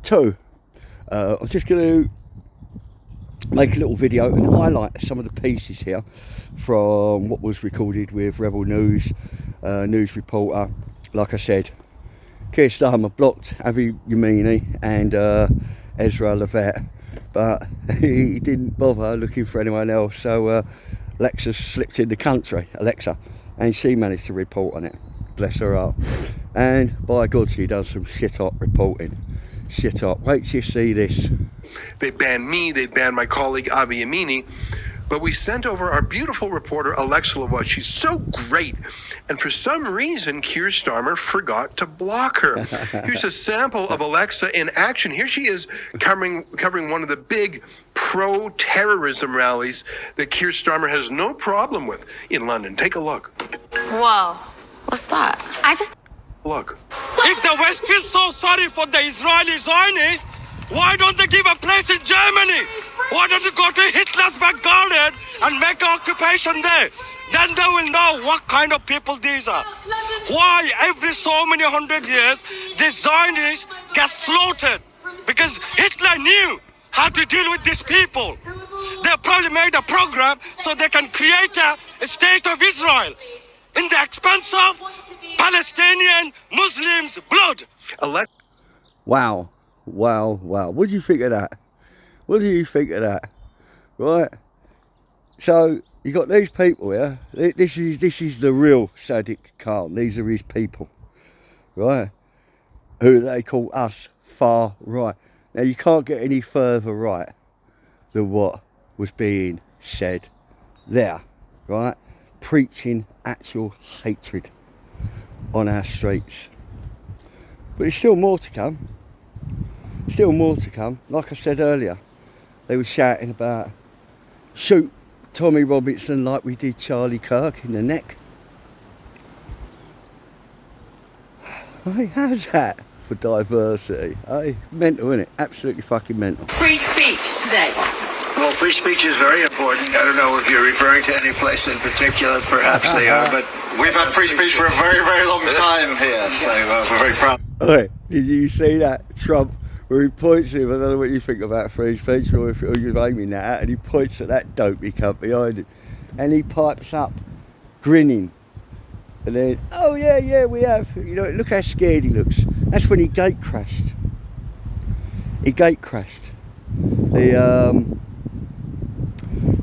Two, I'm just going to make a little video and highlight some of the pieces here from what was recorded with Rebel News, news reporter. Like I said, Keir Starmer blocked Avi Yemeni and Ezra Levette, but he didn't bother looking for anyone else, so Alexa slipped in the country, and she managed to report on it, bless her heart. And by God, she does some shit hot reporting. Shit hot. Wait till you see this. They banned me, they banned my colleague Avi Yemeni, but we sent over our beautiful reporter Alexa Lawat. She's so great, and for some reason Keir Starmer forgot to block her. Here's a sample of Alexa in action. Here she is covering one of the big pro-terrorism rallies that Keir Starmer has no problem with in London. Take a look. Whoa, what's that? Look. If the West feels so sorry for the Israeli Zionists, why don't they give a place in Germany? Why don't you go to Hitler's back garden and make an occupation there? Then they will know what kind of people these are. Why every so many 100 years the Zionists get slaughtered? Because Hitler knew how to deal with these people. They probably made a program so they can create a state of Israel in the expense of Palestinian Muslims' blood. Wow. What do you think of that? What do you think of that? Right. So you got these people here. This is the real Sadiq Khan. These are his people, right? Who they call us far right. Now you can't get any further right than what was being said there, right? Preaching actual hatred on our streets. But there's still more to come. Still more to come. Like I said earlier, they were shouting about shoot Tommy Robinson like we did Charlie Kirk in the neck. Hey, how's that for diversity? Hey, mental, isn't it? Absolutely fucking mental. Free speech today. Well, free speech is very important. I don't know if you're referring to any place in particular. Perhaps they are, but we've had free speech for a very, very long time here, so we're very proud. Okay, did you see that? Trump, where he points at him, I don't know what you think about free speech or if you're aiming that at, and he points at that dopey cunt behind him, and he pipes up, grinning, and then, oh yeah, we have. You know, look how scared he looks. That's when he gate crashed.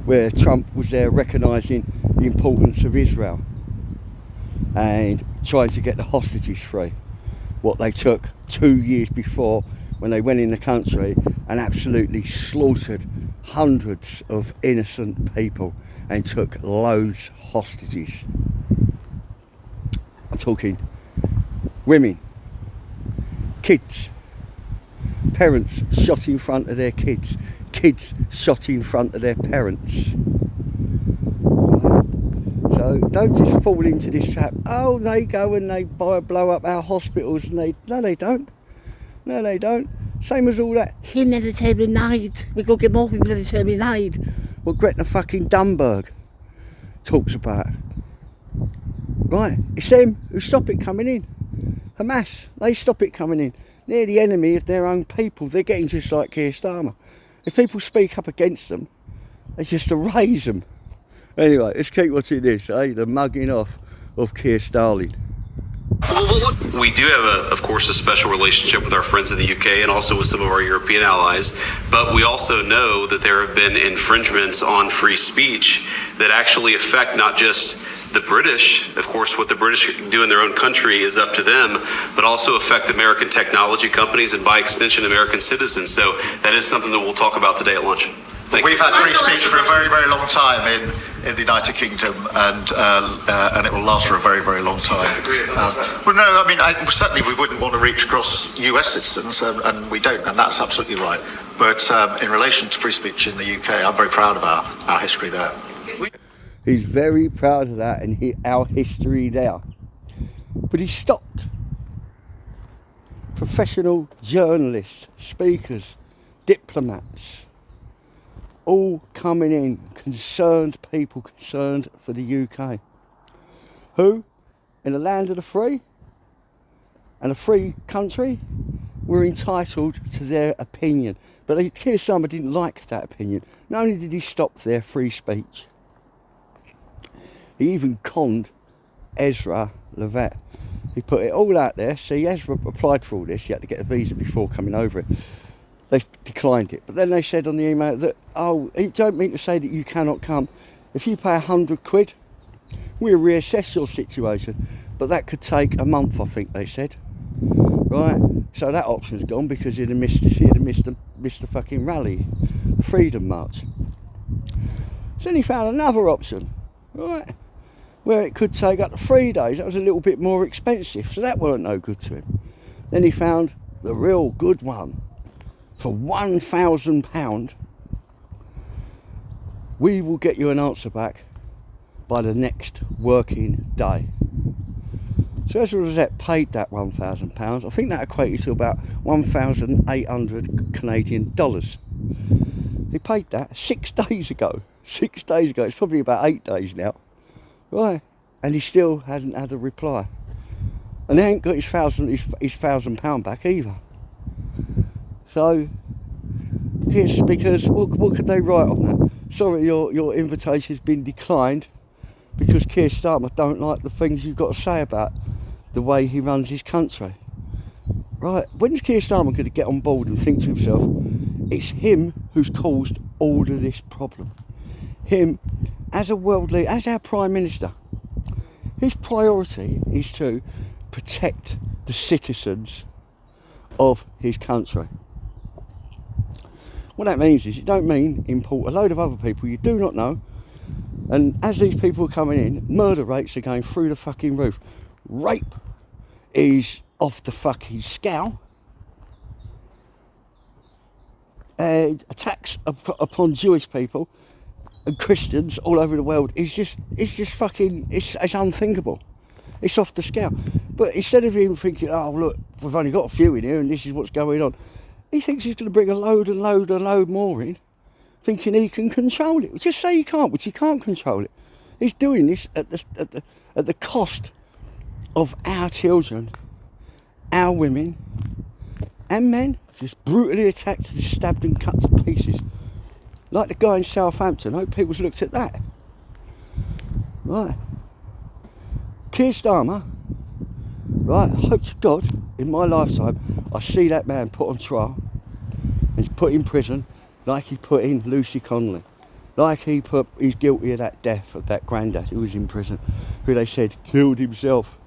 Where Trump was there recognising the importance of Israel and trying to get the hostages free. What they took 2 years before when they went in the country and absolutely slaughtered hundreds of innocent people and took loads hostages. I'm talking women, kids, parents shot in front of their kids, kids shot in front of their parents. So don't just fall into this trap. Oh, they go and they blow up our hospitals, and no they don't. Same as all that humanitarian aid. We've got to get more humanitarian aid. What Greta fucking Thunberg talks about. Right, it's them who stop it coming in. Hamas, they stop it coming in. They're the enemy of their own people. They're getting just like Keir Starmer. If people speak up against them, they just erase them. Anyway, let's keep watching this, the mugging off of Keir Starling. We do have, of course, a special relationship with our friends in the UK and also with some of our European allies, but we also know that there have been infringements on free speech that actually affect not just the British. Of course, what the British do in their own country is up to them, but also affect American technology companies and by extension American citizens. So that is something that we'll talk about today at lunch. We've had free speech for a very, very long time in the United Kingdom, and it will last for a very, very long time. Well, no, I mean, certainly we wouldn't want to reach across US citizens, and we don't, and that's absolutely right. But in relation to free speech in the UK, I'm very proud of our history there. He's very proud of that and our history there. But he stopped. Professional journalists, speakers, diplomats, all coming in, concerned people, concerned for the UK. Who, in the land of the free, and a free country, were entitled to their opinion. But Keir Starmer didn't like that opinion. Not only did he stop their free speech, he even conned Ezra Levant. He put it all out there. See, Ezra applied for all this. He had to get a visa before coming over it. They declined it. But then they said on the email that, oh, it don't mean to say that you cannot come. If you pay £100, we'll reassess your situation. But that could take a month, I think they said. Right? So that option's gone because he'd have missed the fucking rally, the Freedom March. So then he found another option, right? Where it could take up to 3 days. That was a little bit more expensive, so that weren't no good to him. Then he found the real good one. For £1,000, we will get you an answer back by the next working day. So as a result, paid that £1,000. I think that equated to about 1,800 Canadian dollars. He paid that 6 days ago. 6 days ago. It's probably about 8 days now. Right. And he still hasn't had a reply. And he ain't got his £1,000 back either. So, it's because, what could they write on that? Sorry, your invitation's been declined because Keir Starmer don't like the things you've got to say about the way he runs his country. Right, when's Keir Starmer going to get on board and think to himself, it's him who's caused all of this problem. Him, as a world leader, as our Prime Minister, his priority is to protect the citizens of his country. What that means is, it don't mean import a load of other people you do not know, and as these people are coming in, murder rates are going through the fucking roof. Rape is off the fucking scale. And attacks upon Jewish people and Christians all over the world is just fucking, it's unthinkable. It's off the scale. But instead of him thinking, oh look, we've only got a few in here and this is what's going on, he thinks he's going to bring a load more in, thinking he can control it. Just say he can't, which he can't control it. He's doing this at the cost of our children, our women, and men. Just brutally attacked, just stabbed and cut to pieces. Like the guy in Southampton. I hope people's looked at that. Right. Keir Starmer, right, I hope to God, in my lifetime, I see that man put on trial. He's put in prison like he put in Lucy Connolly. Like he's guilty of that death of that granddad who was in prison, who they said killed himself.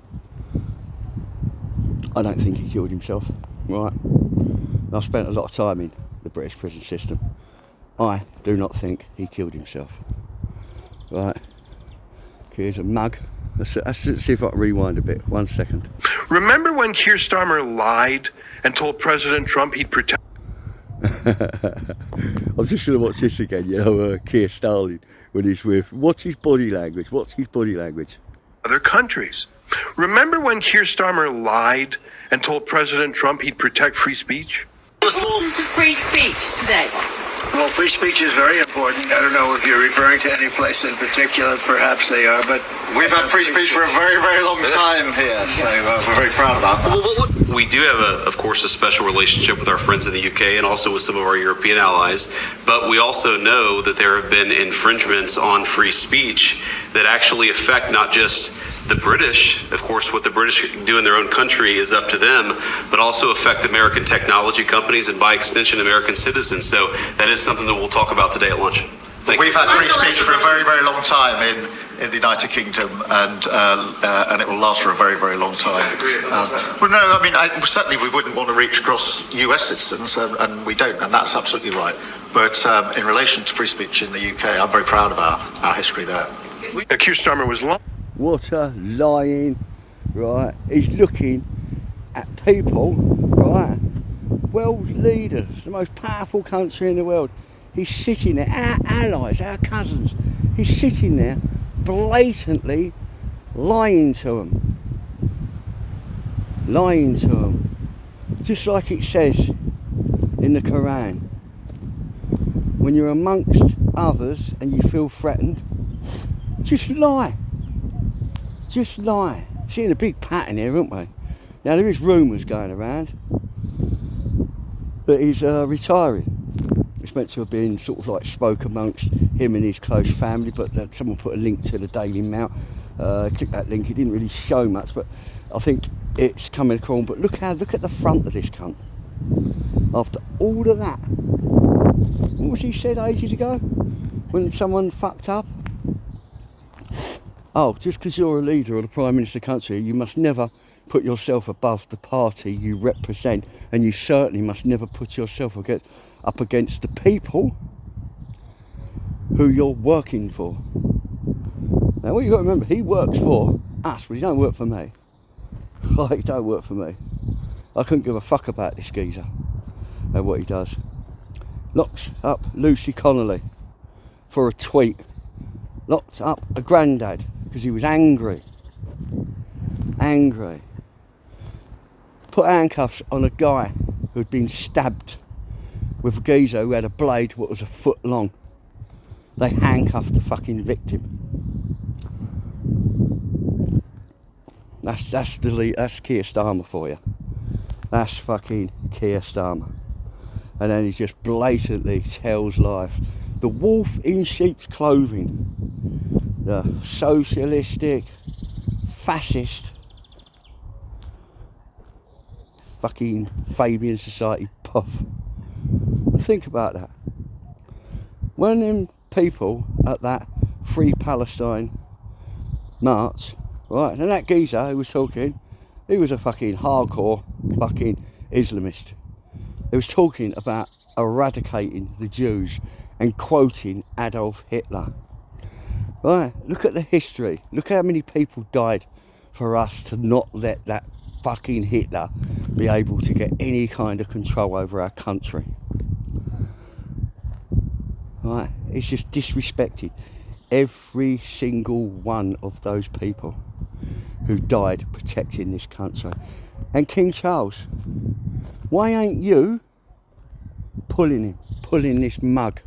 I don't think he killed himself, right? I've spent a lot of time in the British prison system. I do not think he killed himself. Right? Here's a mug. Let's see if I can rewind a bit. 1 second. Remember when Keir Starmer lied and told President Trump he'd protect I'm just going to watch this again, you know, Keir Starmer when he's with... What's his body language? other countries? Remember when Keir Starmer lied and told President Trump he'd protect free speech? Importance of free speech today. Well, free speech is very important. I don't know if you're referring to any place in particular. Perhaps they are, but we've had free speech for a very, very long time here, so we're very proud about that. We do have, of course, a special relationship with our friends in the UK and also with some of our European allies, but we also know that there have been infringements on free speech that actually affect not just the British. Of course, what the British do in their own country is up to them, but also affect American technology companies and by extension American citizens. So that is something that we'll talk about today at lunch. We've had free speech for a very, very long time in the United Kingdom, and it will last for a very, very long time. Well, no, I mean, certainly we wouldn't want to reach across US citizens, and we don't, and that's absolutely right. But in relation to free speech in the UK, I'm very proud of our history there. Keir Starmer was lying. What a lying, right? He's looking at people, right? World leaders, the most powerful country in the world. He's sitting there, our allies, our cousins. He's sitting there blatantly lying to them. Lying to them. Just like it says in the Quran. When you're amongst others and you feel threatened, just lie. Just lie. Seeing a big pattern here, aren't we? Now there is rumours going around that he's retiring. It's meant to have been sort of like spoke amongst him and his close family, but someone put a link to the Daily Mail. Click that link. It didn't really show much, but I think it's coming across. But look at the front of this cunt. After all of that, what was he said ages ago when someone fucked up? Oh, just because you're a leader or the Prime Minister of the country, you must never put yourself above the party you represent, and you certainly must never put yourself up against the people who you're working for. Now, what you got to remember, he works for us, but he don't work for me. Like, he don't work for me. I couldn't give a fuck about this geezer and what he does. Locks up Lucy Connolly for a tweet. Locked up a granddad because he was angry. Put handcuffs on a guy who had been stabbed with a geezer who had a blade what was a foot long. They handcuffed the fucking victim. That's Keir Starmer for you. That's fucking Keir Starmer. And then he just blatantly tells lies. The wolf in sheep's clothing. The socialistic, fascist, fucking Fabian Society puff. And think about that. When them people at that Free Palestine march, right, and that geezer who was talking, he was a fucking hardcore fucking Islamist. He was talking about eradicating the Jews and quoting Adolf Hitler. Right, look at the history. Look how many people died for us to not let that fucking Hitler be able to get any kind of control over our country. Right, it's just disrespected every single one of those people who died protecting this country. And King Charles, why ain't you pulling this mug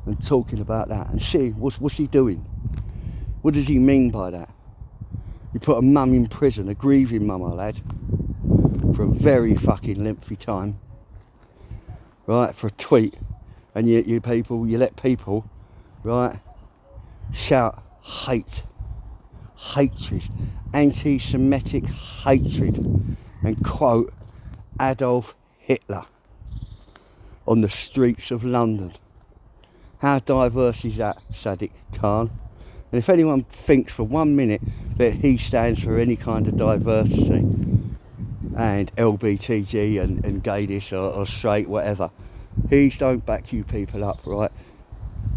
and talking about that and see what's he doing? What does he mean by that? You put a mum in prison, a grieving mum, my lad, for a very fucking lengthy time, right, for a tweet, and you let people, right, shout hatred, anti-Semitic hatred, and quote Adolf Hitler on the streets of London. How diverse is that, Sadiq Khan? And if anyone thinks for 1 minute that he stands for any kind of diversity and LBTG and gay this or straight, whatever, please don't back you people up, right?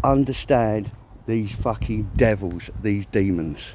Understand these fucking devils, these demons.